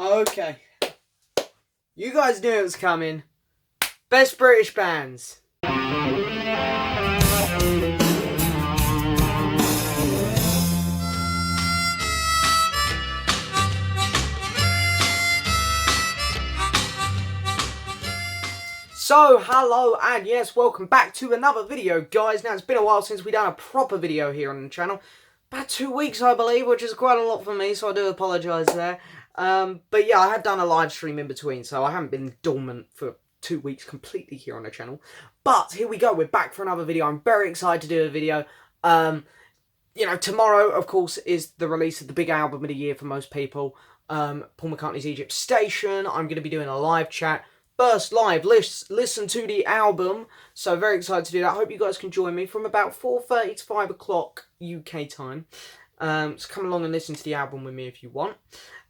Okay. You guys knew it was coming. Best British bands. So, hello and yes, welcome back to another video, guys. Now, it's been a while since we've done a proper video here on the channel. About 2 weeks, I believe, which is quite a lot for me, so I do apologise there. But yeah, I have done a live stream in between, so I haven't been dormant for 2 weeks completely here on the channel. But here we go, we're back for another video. I'm very excited to do a video. You know, tomorrow, of course, is the release of the big album of the year for most people. Paul McCartney's Egypt Station. I'm going to be doing a live chat. First live, listen to the album. So very excited to do that. I hope you guys can join me from about 4:30 to 5 o'clock UK time. So come along and listen to the album with me if you want.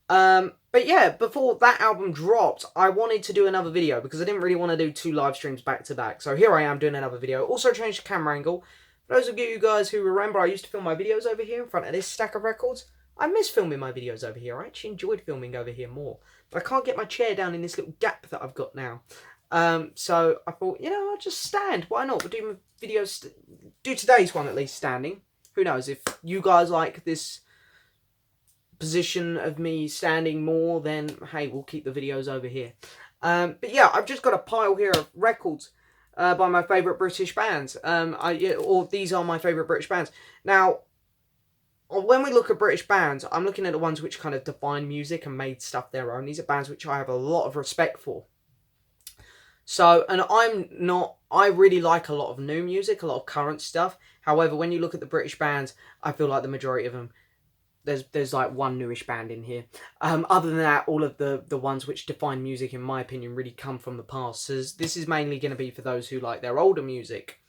But yeah, before that album dropped, I wanted to do another video because I didn't really want to do 2 live streams back to back. So here I am doing another video. Also changed the camera angle. For those of you guys who remember, I used to film my videos over here in front of this stack of records. I miss filming my videos over here. I actually enjoyed filming over here more. But I can't get my chair down in this little gap that I've got now. So I thought, you know, I'll just stand. Why not? We'll do videos, do today's one at least standing. Who knows, if you guys like this position of me standing more, then hey, we'll keep the videos over here. But yeah, I've just got a pile here of records by my favourite British bands. Or these are my favourite British bands. Now, when we look at British bands, I'm looking at the ones which kind of define music and made stuff their own. These are bands which I have a lot of respect for. So, and I really like a lot of new music, a lot of current stuff. However, when you look at the British bands, I feel like the majority of them, there's like one newish band in here. Other than that, all of the ones which define music, in my opinion, really come from the past. So this is mainly going to be for those who like their older music.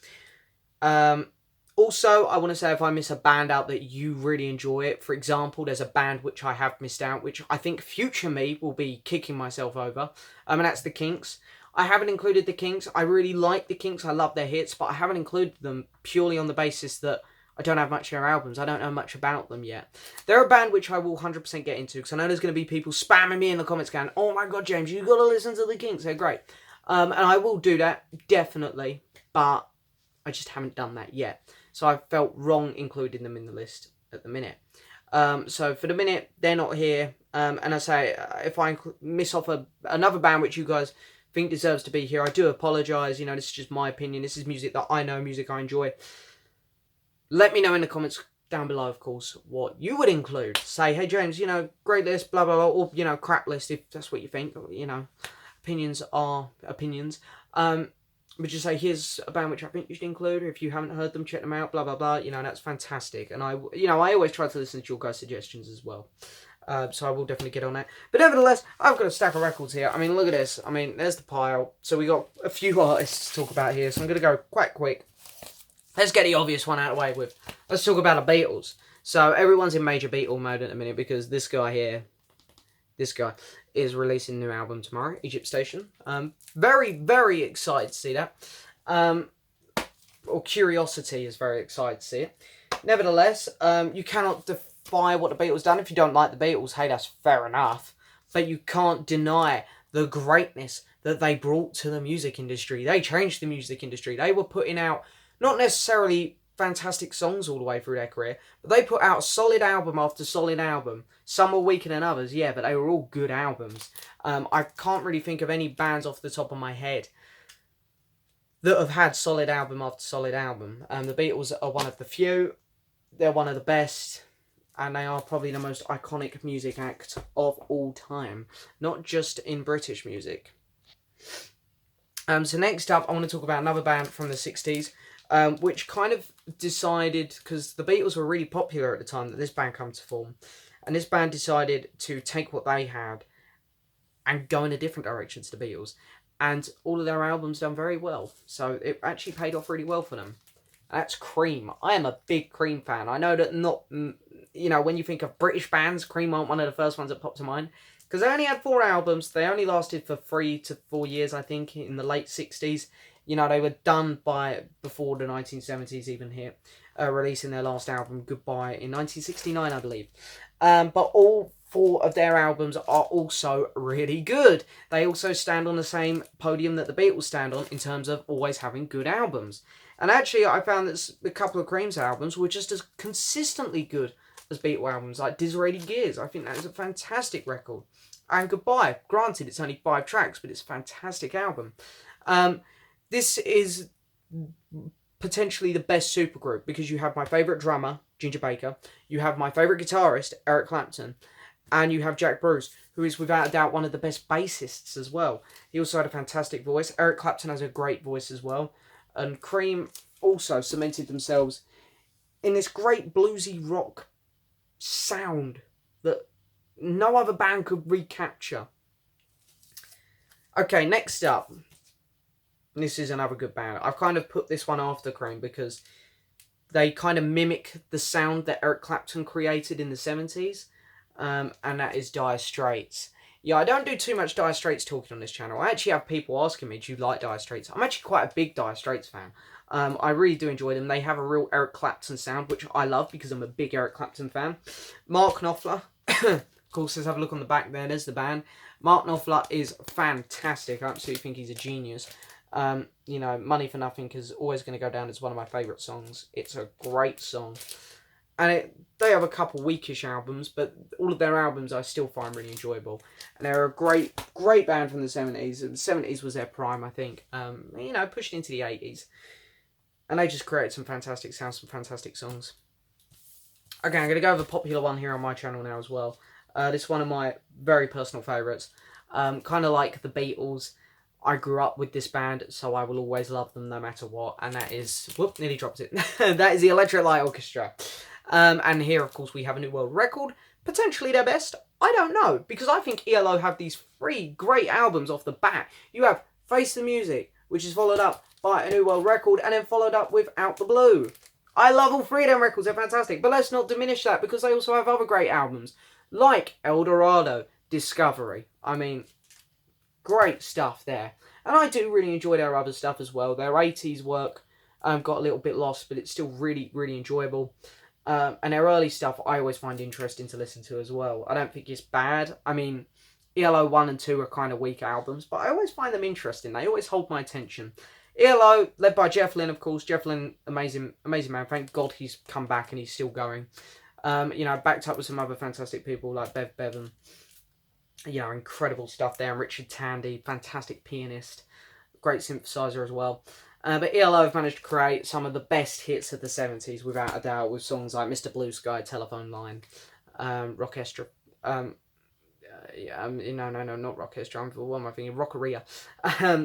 Also, I want to say if I miss a band out that you really enjoy it, for example, there's a band which I have missed out, which I think future me will be kicking myself over, and that's the Kinks. I haven't included the Kinks. I really like the Kinks. I love their hits, but I haven't included them purely on the basis that I don't have much of their albums. I don't know much about them yet. They're a band which I will 100% get into, because I know there's going to be people spamming me in the comments going, oh my god, James, you've got to listen to the Kinks. They're great. And I will do that, definitely, but I just haven't done that yet. So I felt wrong including them in the list at the minute. So for the minute, they're not here. And I say, if I miss off another band which you guys think deserves to be here, I do apologise. You know, this is just my opinion. This is music that I know, music I enjoy. Let me know in the comments down below, of course, what you would include. Say, hey, James, you know, great list, blah, blah, blah. Or, you know, crap list, if that's what you think. You know, opinions are opinions. But just say, here's a band which I think you should include. If you haven't heard them, check them out, blah, blah, blah. You know, that's fantastic. And I always try to listen to your guys' suggestions as well. So I will definitely get on that. But nevertheless, I've got a stack of records here. I mean, look at this. I mean, there's the pile. So we got a few artists to talk about here. So I'm going to go quite quick. Let's get the obvious one out of the way with. Let's talk about the Beatles. So everyone's in major Beatle mode at the minute because this guy here, this guy, is releasing a new album tomorrow, Egypt Station. Very, very excited to see that. Or Curiosity is very excited to see it. Nevertheless, you cannot defy what the Beatles done. If you don't like the Beatles, hey, that's fair enough. But you can't deny the greatness that they brought to the music industry. They changed the music industry. They were putting out, not necessarily fantastic songs all the way through their career, but they put out solid album after solid album. Some were weaker than others, yeah, but they were all good albums. I can't really think of any bands off the top of my head that have had solid album after solid album. The Beatles are one of the few. They're one of the best, and they are probably the most iconic music act of all time, not just in British music. So next up, I want to talk about another band from the 60s, which kind of decided, because the Beatles were really popular at the time that this band came to form, and this band decided to take what they had and go in a different direction to the Beatles, and all of their albums done very well, so it actually paid off really well for them. That's Cream. I am a big Cream fan. I know that not, you know, when you think of British bands, Cream aren't one of the first ones that pop to mind, because they only had 4 albums. They only lasted for 3 to 4 years, I think, in the late 60s. You know, they were done before the 1970s even hit, releasing their last album, Goodbye, in 1969, I believe. But all 4 of their albums are also really good. They also stand on the same podium that the Beatles stand on in terms of always having good albums. And actually, I found that a couple of Cream's albums were just as consistently good as Beatle albums, like Disraeli Gears. I think that is a fantastic record. And Goodbye. Granted, it's only 5 tracks, but it's a fantastic album. This is potentially the best supergroup because you have my favourite drummer, Ginger Baker, you have my favourite guitarist, Eric Clapton, and you have Jack Bruce, who is without a doubt one of the best bassists as well. He also had a fantastic voice. Eric Clapton has a great voice as well. And Cream also cemented themselves in this great bluesy rock sound that no other band could recapture. Okay, next up. This is another good band. I've kind of put this one after Cream because they kind of mimic the sound that Eric Clapton created in the 70s. And that is Dire Straits. Yeah, I don't do too much Dire Straits talking on this channel. I actually have people asking me, do you like Dire Straits? I'm actually quite a big Dire Straits fan. I really do enjoy them. They have a real Eric Clapton sound, which I love because I'm a big Eric Clapton fan. Mark Knopfler, of course, let's have a look on the back there. There's the band. Mark Knopfler is fantastic. I absolutely think he's a genius. You know, Money for Nothing is always going to go down as one of my favourite songs. It's a great song. And they have a couple weakish albums, but all of their albums I still find really enjoyable. And they're a great band from the 70s. The 70s was their prime, I think. You know, pushed into the 80s. And they just created some fantastic sounds, some fantastic songs. Okay, I'm going to go with a popular one here on my channel now as well. This is one of my very personal favourites. Kind of like the Beatles. I grew up with this band, so I will always love them no matter what. And that is... Whoop, nearly dropped it. That is the Electric Light Orchestra. And here, of course, we have a New World Record. Potentially their best. I don't know. Because I think ELO have these 3 great albums off the bat. You have Face the Music, which is followed up by a New World Record. And then followed up with Out the Blue. I love all 3 of them records. They're fantastic. But let's not diminish that. Because they also have other great albums. Like El Dorado, Discovery. I mean... great stuff there. And I do really enjoy their other stuff as well. Their 80s work got a little bit lost, but it's still really, really enjoyable. And their early stuff I always find interesting to listen to as well. I don't think it's bad. I mean, ELO 1 and 2 are kind of weak albums, but I always find them interesting. They always hold my attention. ELO, led by Jeff Lynne, of course. Jeff Lynne, amazing man. Thank God he's come back and he's still going. You know, backed up with some other fantastic people like Bev Bevan. You know, incredible stuff there. And Richard Tandy, fantastic pianist. Great synthesizer as well. But ELO have managed to create some of the best hits of the 70s, without a doubt, with songs like Mr. Blue Sky, Telephone Line, Orchestra. No, not Orchestra. What am I thinking? Rockeria.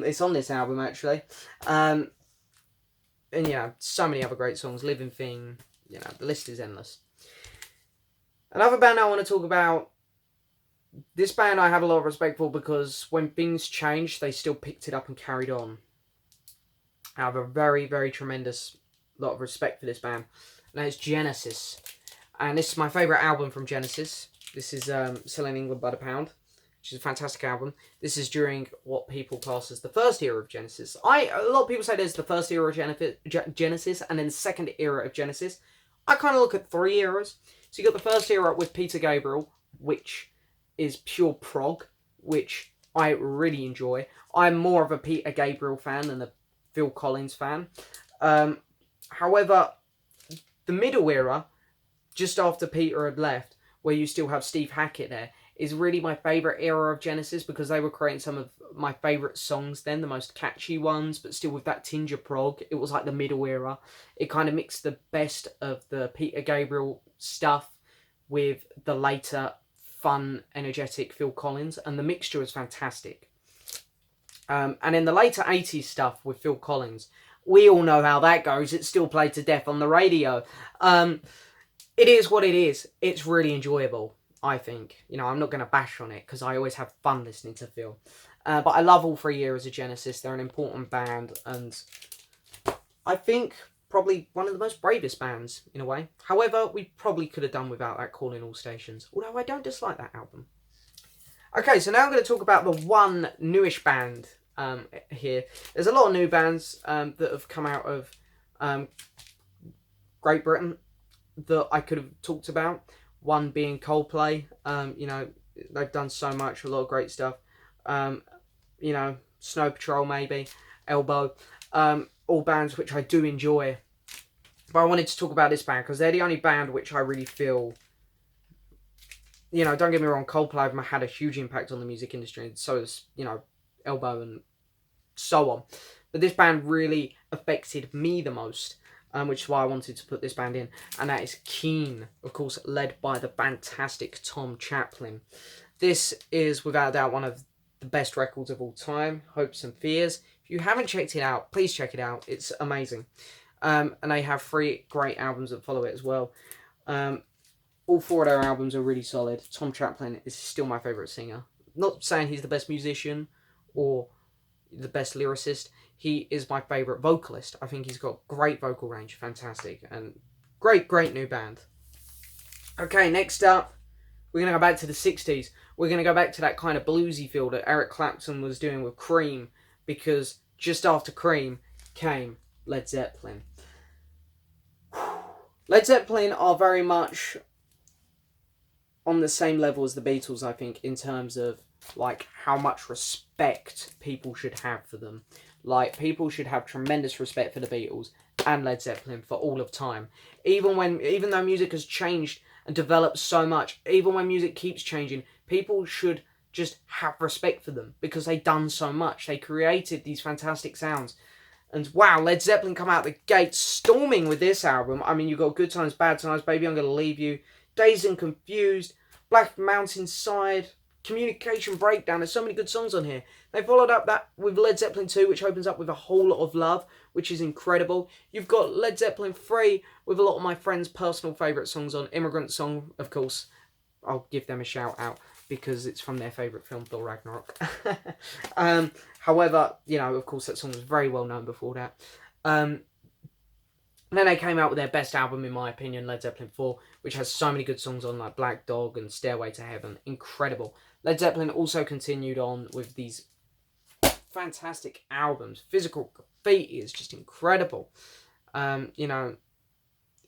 It's on this album, actually. And yeah, so many other great songs. Living Thing. You know, the list is endless. Another band I want to talk about. This band I have a lot of respect for because when things changed, they still picked it up and carried on. I have a very, very tremendous lot of respect for this band. And that is Genesis. And this is my favourite album from Genesis. This is Selling England by the Pound, which is a fantastic album. This is during what people class as the first era of Genesis. A lot of people say there's the first era of Genesis and then the second era of Genesis. I kind of look at 3 eras. So you got the first era with Peter Gabriel, which is pure prog, which I really enjoy. I'm more of a Peter Gabriel fan than a Phil Collins fan. However, the middle era, just after Peter had left, where you still have Steve Hackett there, is really my favourite era of Genesis because they were creating some of my favourite songs then, the most catchy ones, but still with that tinge of prog. It was like the middle era. It kind of mixed the best of the Peter Gabriel stuff with the later fun, energetic Phil Collins, and the mixture was fantastic. And in the later 80s stuff with Phil Collins, we all know how that goes. It's still played to death on the radio. It is what it is. It's really enjoyable, I think. You know, I'm not going to bash on it because I always have fun listening to Phil. But I love all 3 eras of Genesis. They're an important band, and I think probably one of the most bravest bands, in a way. However, we probably could have done without that Calling All Stations. Although I don't dislike that album. Okay, so now I'm going to talk about the one newish band here. There's a lot of new bands that have come out of Great Britain that I could have talked about. one being Coldplay. You know, they've done so much, a lot of great stuff. You know, Snow Patrol maybe, Elbow, all bands which I do enjoy. But I wanted to talk about this band because they're the only band which I really feel, you know, don't get me wrong, Coldplay have had a huge impact on the music industry, and so has, you know, Elbow and so on. But this band really affected me the most, which is why I wanted to put this band in, and that is Keane, of course, led by the fantastic Tom Chaplin. This is, without a doubt, one of the best records of all time, Hopes and Fears. If you haven't checked it out, please check it out. It's amazing. And they have 3 great albums that follow it as well. All 4 of their albums are really solid. Tom Chaplin is still my favourite singer. Not saying he's the best musician or the best lyricist. He is my favourite vocalist. I think he's got great vocal range, fantastic, and great new band. Okay, next up, we're going to go back to the 60s. We're going to go back to that kind of bluesy feel that Eric Clapton was doing with Cream, because just after Cream came Led Zeppelin. Led Zeppelin are very much on the same level as the Beatles, I think, in terms of like how much respect people should have for them. Like, people should have tremendous respect for the Beatles and Led Zeppelin for all of time. Even though music has changed and developed so much, even when music keeps changing, people should just have respect for them because they've done so much. They created these fantastic sounds. And wow, Led Zeppelin come out the gate storming with this album. I mean, you've got Good Times, Bad Times, Baby I'm Gonna Leave You, Dazed and Confused, Black Mountainside, Communication Breakdown. There's so many good songs on here. They followed up that with Led Zeppelin 2, which opens up with A Whole Lot of Love, which is incredible. You've got Led Zeppelin 3 with a lot of my friends' personal favourite songs on. Immigrant Song, of course. I'll give them a shout out because it's from their favourite film, Thor Ragnarok. However, you know, of course, that song was very well known before that. And then they came out with their best album, in my opinion, Led Zeppelin 4, which has so many good songs on, like Black Dog and Stairway to Heaven. Incredible. Led Zeppelin also continued on with these fantastic albums. Physical Graffiti is just incredible. You know,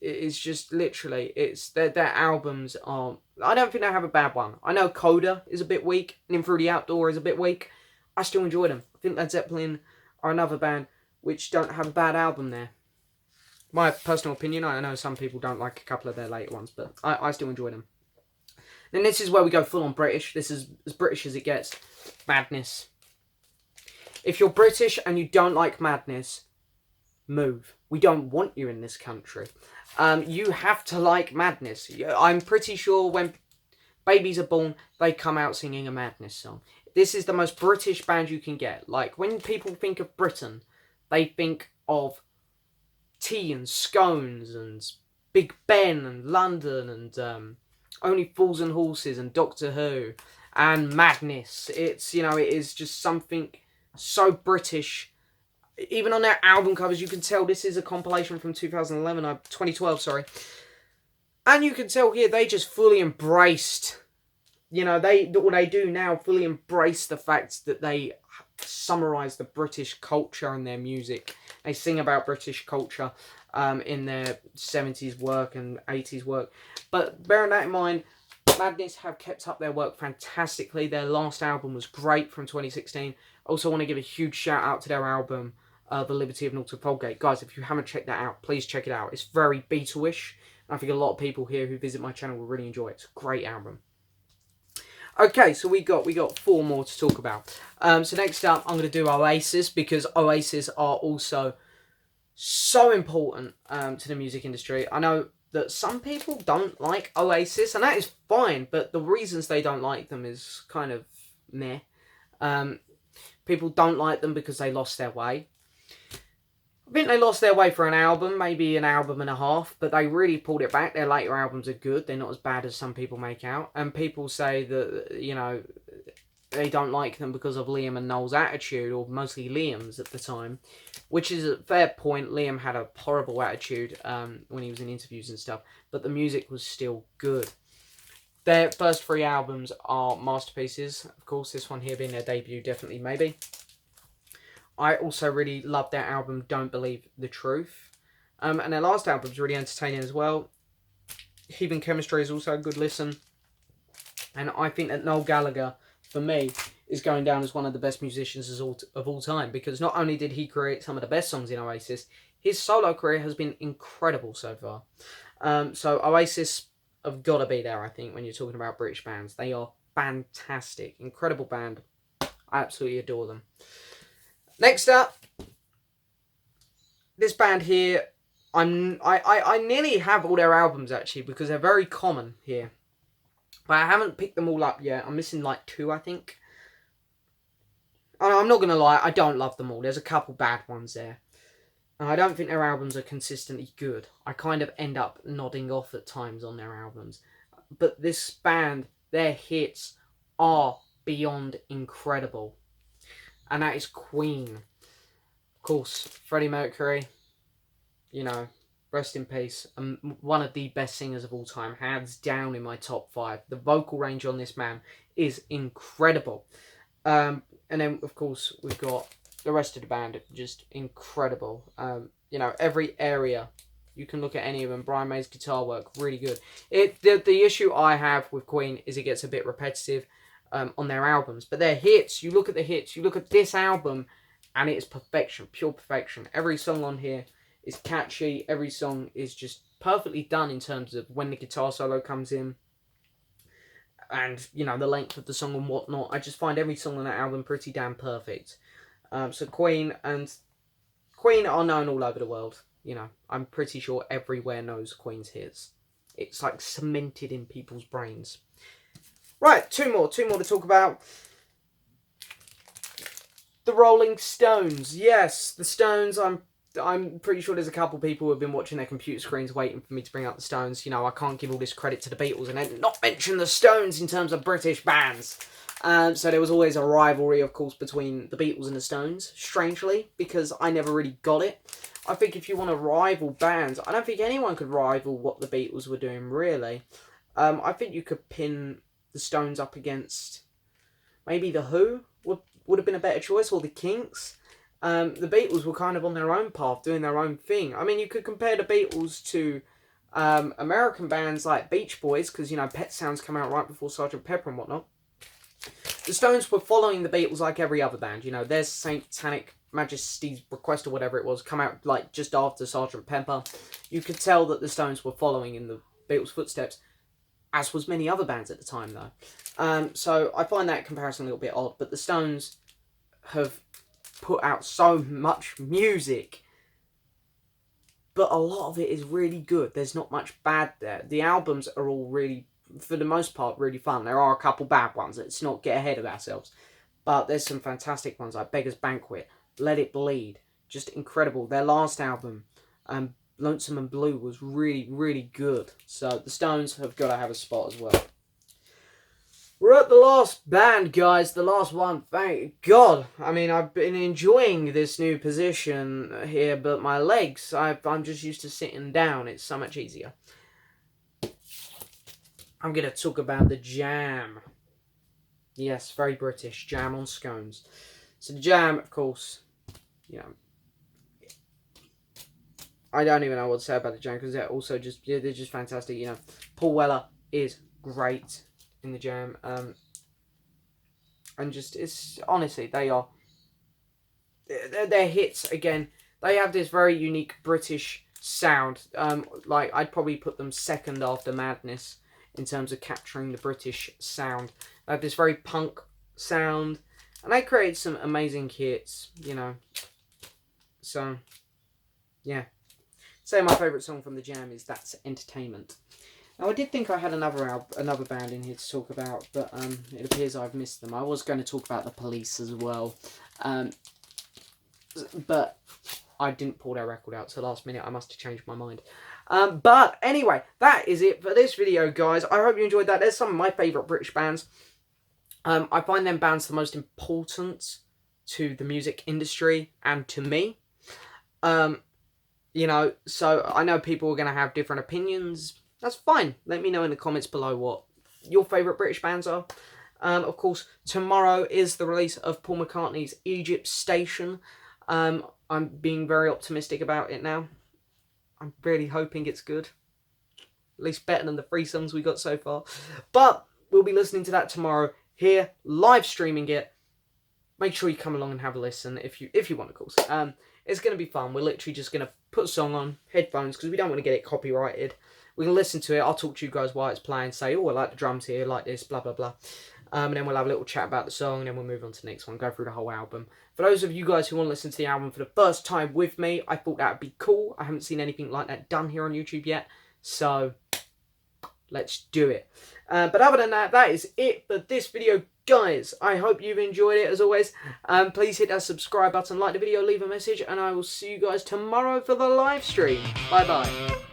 it's just literally, it's their albums are, I don't think they have a bad one. I know Coda is a bit weak, and In Through the Outdoor is a bit weak. I still enjoy them. I think Led Zeppelin are another band which don't have a bad album there. My personal opinion, I know some people don't like a couple of their later ones, but I still enjoy them. Then this is where we go full on British. This is as British as it gets. Madness. If you're British and you don't like Madness, move. We don't want you in this country. You have to like Madness. I'm pretty sure when babies are born, they come out singing a Madness song. This is the most British band you can get. Like, when people think of Britain, they think of tea and scones and Big Ben and London and Only Fools and Horses and Doctor Who and Madness. It's, you know, it is just something so British. Even on their album covers, you can tell this is a compilation from 2012, sorry. And you can tell here they just fully embraced, you know, what they do now, fully embrace the fact that they summarise the British culture in their music. They sing about British culture in their 70s work and 80s work. But bearing that in mind, Madness have kept up their work fantastically. Their last album was great from 2016. I also want to give a huge shout out to their album, The Liberty of Norton Folgate. Guys, if you haven't checked that out, please check it out. It's very Beatle-ish. I think a lot of people here who visit my channel will really enjoy it. It's a great album. Okay, so we got 4 more to talk about. So next up, I'm going to do Oasis, because Oasis are also so important to the music industry. I know that some people don't like Oasis, and that is fine, but the reasons they don't like them is kind of meh. People don't like them because they lost their way. I think they lost their way for an album, maybe an album and a half, but they really pulled it back. Their later albums are good. They're not as bad as some people make out. And people say that, you know, they don't like them because of Liam and Noel's attitude, or mostly Liam's at the time, which is a fair point. Liam had a horrible attitude when he was in interviews and stuff, but the music was still good. Their first 3 albums are masterpieces. Of course, this one here being their debut, definitely, maybe. I also really love their album, Don't Believe the Truth. And their last album is really entertaining as well. Heathen Chemistry is also a good listen. And I think that Noel Gallagher, for me, is going down as one of the best musicians of all time. Because not only did he create some of the best songs in Oasis, his solo career has been incredible so far. So Oasis have got to be there, I think, when you're talking about British bands. They are fantastic. Incredible band. I absolutely adore them. Next up, this band here, I nearly have all their albums, actually, because they're very common here. But I haven't picked them all up yet. I'm missing like 2, I think. I'm not going to lie, I don't love them all. There's a couple bad ones there. And I don't think their albums are consistently good. I kind of end up nodding off at times on their albums. But this band, their hits are beyond incredible. And that is Queen. Of course, Freddie Mercury, you know, rest in peace. One of the best singers of all time, hands down in my top 5. The vocal range on this man is incredible. And then, of course, we've got the rest of the band, just incredible. You know, every area, you can look at any of them. Brian May's guitar work, really good. The issue I have with Queen is it gets a bit repetitive on their albums. But their hits, you look at the hits, you look at this album, and it is perfection, pure perfection. Every song on here is catchy. Every song is just perfectly done in terms of when the guitar solo comes in. And, you know, the length of the song and whatnot. I just find every song on that album pretty damn perfect. So Queen are known all over the world. You know, I'm pretty sure everywhere knows Queen's hits. It's like cemented in people's brains. Right, two more to talk about. The Rolling Stones. Yes, the Stones. I'm pretty sure there's a couple people who have been watching their computer screens waiting for me to bring up the Stones. You know, I can't give all this credit to the Beatles and then not mention the Stones in terms of British bands. So there was always a rivalry, of course, between the Beatles and the Stones, strangely, because I never really got it. I think if you want to rival bands, I don't think anyone could rival what the Beatles were doing, really. I think you could pin the Stones up against maybe the Who would have been a better choice, or the Kinks. The Beatles were kind of on their own path, doing their own thing. I mean, you could compare the Beatles to American bands like Beach Boys, because, you know, Pet Sounds come out right before Sgt. Pepper and whatnot. The Stones were following the Beatles like every other band. You know, there's Satanic Majesty's Request or whatever it was, come out like just after Sgt. Pepper. You could tell that the Stones were following in the Beatles' footsteps, as was many other bands at the time, though. So I find that comparison a little bit odd, but the Stones have put out so much music, but a lot of it is really good. There's not much bad there. The albums are all really, for the most part, really fun. There are a couple bad ones. Let's not get ahead of ourselves. But there's some fantastic ones like Beggar's Banquet, Let It Bleed, just incredible. Their last album, Lonesome and Blue, was really, really good. So the Stones have got to have a spot as well. We're at the last band, guys. The last one. Thank God. I mean, I've been enjoying this new position here, but my legs, I'm just used to sitting down. It's so much easier. I'm going to talk about the Jam. Yes, very British. Jam on scones. So the Jam, of course, you know, I don't even know what to say about the Jam, because they're also just, they're just fantastic. You know, Paul Weller is great in the Jam, and just, it's, honestly, they are, their hits, again, they have this very unique British sound. Like, I'd probably put them second after Madness in terms of capturing the British sound. They have this very punk sound, and they create some amazing hits, you know. So, yeah. So my favourite song from the Jam is That's Entertainment. Now, I did think I had another band in here to talk about, but it appears I've missed them. I was going to talk about the Police as well, but I didn't pull their record out till last minute. I must have changed my mind. But anyway, that is it for this video, guys. I hope you enjoyed that. There's some of my favourite British bands. I find them bands the most important to the music industry and to me. You know, so I know people are going to have different opinions. That's fine. Let me know in the comments below what your favourite British bands are. Of course, tomorrow is the release of Paul McCartney's Egypt Station. I'm being very optimistic about it now. I'm really hoping it's good. At least better than the 3 songs we got so far. But we'll be listening to that tomorrow here, live streaming it. Make sure you come along and have a listen if you want, of course. It's going to be fun. We're literally just going to put a song on, headphones, because we don't want to get it copyrighted. We're going to listen to it. I'll talk to you guys while it's playing, say, oh, I like the drums here, I like this, blah, blah, blah. And then we'll have a little chat about the song, and then we'll move on to the next one, go through the whole album. For those of you guys who want to listen to the album for the first time with me, I thought that would be cool. I haven't seen anything like that done here on YouTube yet, so let's do it. But other than that, that is it for this video, guys. I hope you've enjoyed it, as always. Please hit that subscribe button, like the video, leave a message, and I will see you guys tomorrow for the live stream. Bye-bye.